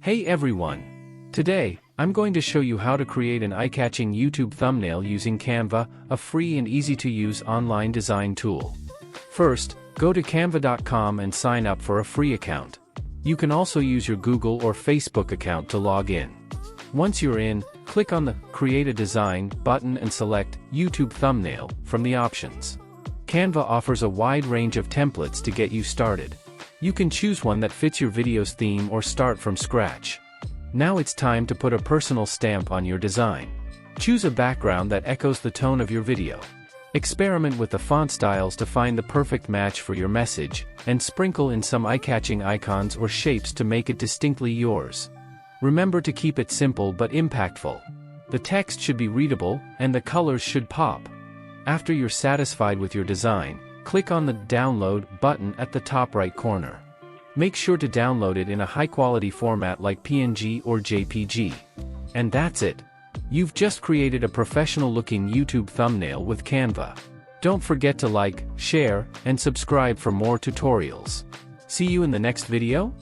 Hey everyone! Today, I'm going to show you how to create an eye-catching YouTube thumbnail using Canva, a free and easy-to-use online design tool. First, go to canva.com and sign up for a free account. You can also use your Google or Facebook account to log in. Once you're in, click on the Create a Design button and select YouTube Thumbnail from the options. Canva offers a wide range of templates to get you started. You can choose one that fits your video's theme or start from scratch. Now it's time to put a personal stamp on your design. Choose a background that echoes the tone of your video. Experiment with the font styles to find the perfect match for your message, and sprinkle in some eye-catching icons or shapes to make it distinctly yours. Remember to keep it simple but impactful. The text should be readable, and the colors should pop. After you're satisfied with your design, click on the Download button at the top right corner. Make sure to download it in a high-quality format like PNG or JPG. And that's it. You've just created a professional-looking YouTube thumbnail with Canva. Don't forget to like, share, and subscribe for more tutorials. See you in the next video?